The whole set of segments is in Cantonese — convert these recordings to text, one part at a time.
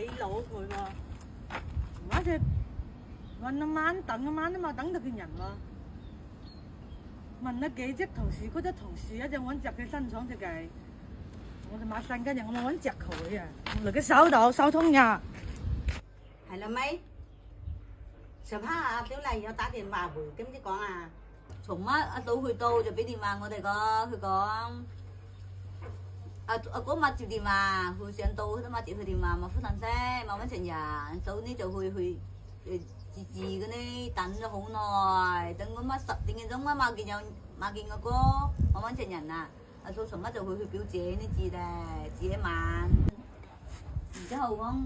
你攞佢喎，或者揾一晚等一晚都冇等到佢人喎。問咗幾隻同事，嗰隻同事一陣揾隻佢新廠隻計，我哋馬上今日我冇揾隻佢啊，嚟個手度手通呀。係啦咪，15阿小麗有打電話回，點知講啊？從乜阿嫂去到就俾電話我哋個，佢講阿哥媽接電話，佢上到都媽接佢電話，冇覆訊息，冇揾成人，早呢就去自嗰啲等咗好耐，等我媽10點幾鐘冇見個哥，冇揾成人啊！阿嫂從乜就去表姐呢住咧，住一晚，然之後講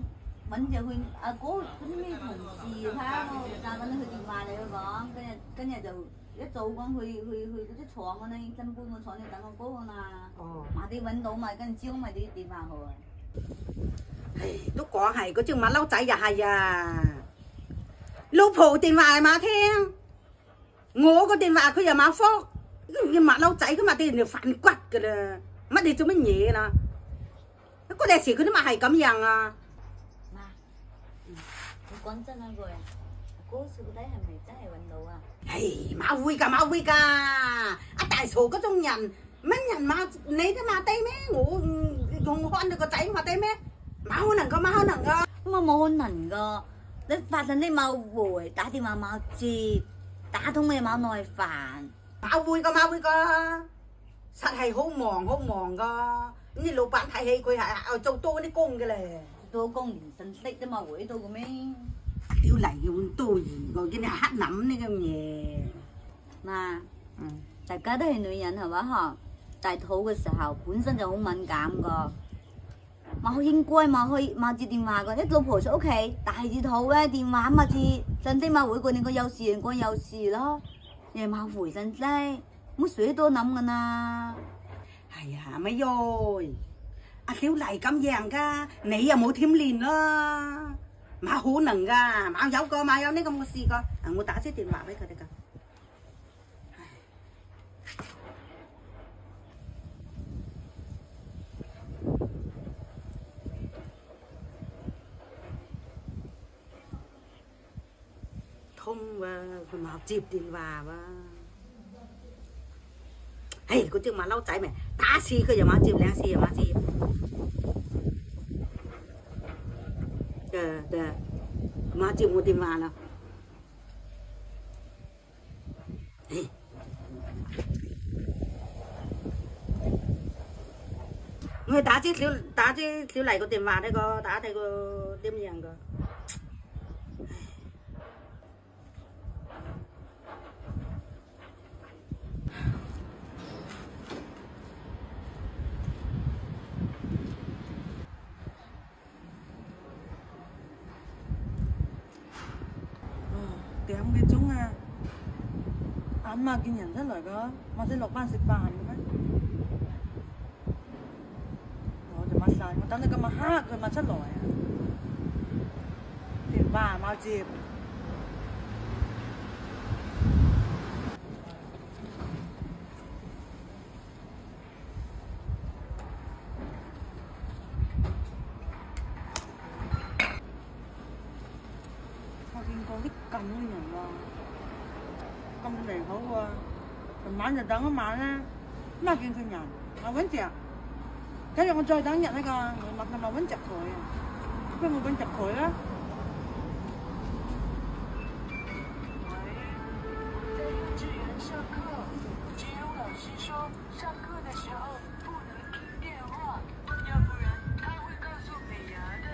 揾就去阿哥嗰啲咩同事睇下我打緊佢電話嚟佢講，跟住就。一早講去嗰啲廠嗰啲真搬個廠，你等我哥㗎嘛。哦。慢啲揾到咪，跟住招咪啲電話佢。唉，都講係嗰隻馬騮仔又係啊，老婆電話係馬聽，我個電話佢又馬覆，呢隻馬騮仔佢馬啲人就反骨㗎啦，乜你做乜嘢啦？嗰陣時佢都馬係咁樣啊。媽，我講真一句啊，哥小弟係咪真係揾到啊？唉，馬會㗎，阿大嫂嗰種人，乜人馬你都馬低咩？我用看到個仔馬低咩？冇可能㗎。咁啊冇可能㗎，你發信啲冇回，打電話冇接，打通你冇耐煩。馬會㗎，實係好忙㗎。咁啲老闆睇起佢係做多啲工嘅咧。多工連信息都冇回到嘅咩？屌嚟要多疑個，見你黑諗呢咁嘢。媽，大家都係女人係嘛嗬？大肚嘅時候本身就好敏感個，冇應該冇接電話個。一老婆喺屋企大住肚咧，電話冇接，信息冇回過，你個有事講有事咯，你冇回信息，冇水多諗噶啦。係啊，咪喲，阿小麗咁樣噶，你又冇添練啦。冇可能㗎，冇有呢咁嘅事㗎。我打啲電話俾佢哋㗎。通喎，佢冇接電話喎。唉，嗰隻馬騮仔咪打次佢又冇接，兩次又冇接。對，媽接我電話啦。我打啲小麗個電話呢個，打睇個點樣個。點幾鐘啊？晏嘛見人出嚟噶，或者落班食飯嘅咩？我就抹晒，我等到今日黑佢咪出來啊！電話冇接。我見過啲咁嘅人喎，咁離譜喎！琴晚就等一晚啦，乜見佢人，我揾隻，今日我再等一日呢個，我咪揾隻佢啊，不如我揾隻佢啦。在幼稚園上課，只有老師說上課的時候不能聽電話，要不然他會告訴美牙的。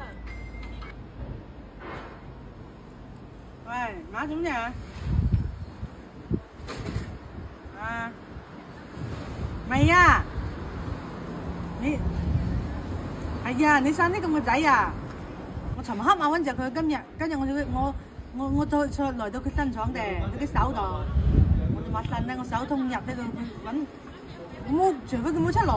喂，媽做咩啊？啊，未啊？你係啊？你生啲咁嘅仔啊？我尋黑晚揾著佢，今日我再來到佢新廠嘅，佢啲手度，我就抹曬咧，我手痛入呢度揾，除非佢冇出來，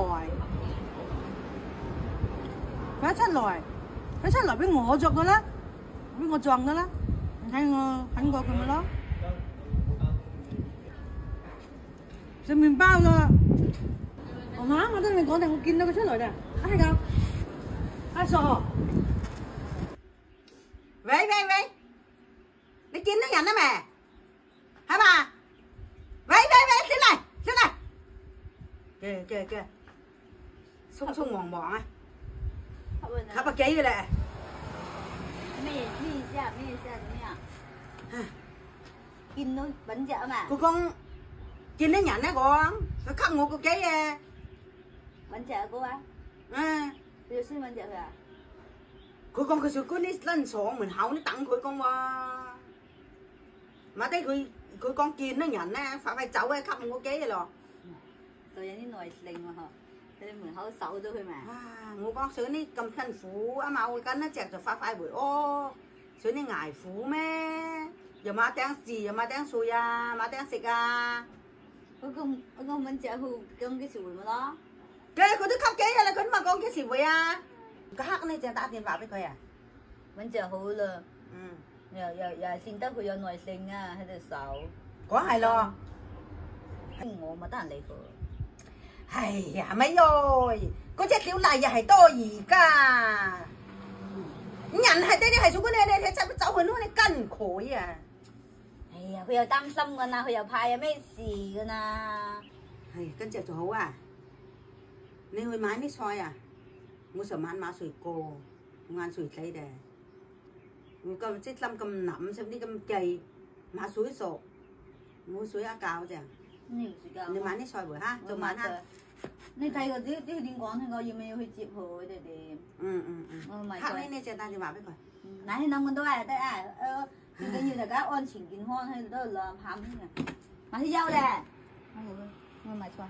佢一出來俾我著嘅啦，俾我撞嘅啦。睇我揾過佢咪咯，食麵包㗎。我聽你講定，我見到佢出來嘅，係㗎，阿傻， nhận đó mẹ. Hả bà? Vậy xin này. Kìa. Sung mòn bọn á. Khắp bà ký rồi nè. 咩一下怎么样？見到品隻啊嘛， Cô con nhìn nó nhận đó con. Nó khắp ngủ cô ký à. 品隻啊哥啊， À. 你要先品隻佢啊？ Cô con cái sự cứ đi lên sổ mình hậu nó tặng cô con mà thấy cô con kia nó nhận á phải chậu ấy khắp ngủ ký rồi lo. 佢有啲耐性喎嗬，喺你門口守咗佢嘛。 À, ngủ con sữa ní cầm khăn phủ á mau cái nó chẹt rồi phá buổi ô sữa ní ngải phủ mẹ giờ mà tiếng gì giờ mà tiếng xùi à mà tiếng xịt à 嗰個品隻佢咁幾時換嘅咯？ cái cô thức khóc kế là con mà con cái gì vậy à cái hát này chẳng打電話俾佢啊 品隻好啦， ừ 又見得佢有耐性啊，喺度守。 có hài lo 我咪得閒理佢。 hay à mấy ơi có chết kiểu này giờ hay to gì cả nhận hay thế này hay xuống cái này này sao cháu hơn nó này cân khổ vậy à 哎呀，佢又擔心㗎啦，佢又怕有咩事㗎啦。 hay cân chẹt hấu à nên hồi mái mới soi à mua sờ mán má sủi cô ngan sủi thấy đè mua cầm chết lâm cầm nắm xem đi cầm chày má suối sổ mua suối á cao chả 呢條時間 nên mán mới soi buổi ha cho mán ha 你睇嗰啲點講？聽講要唔要去接佢哋哋？ ừ 我咪 hát 再 này này chẹt ta thì bảo với coi 嗱，你諗咁多啊，得啊，最緊要大家安全健康喺度都兩下面嘅。買啲優咧，我買錯。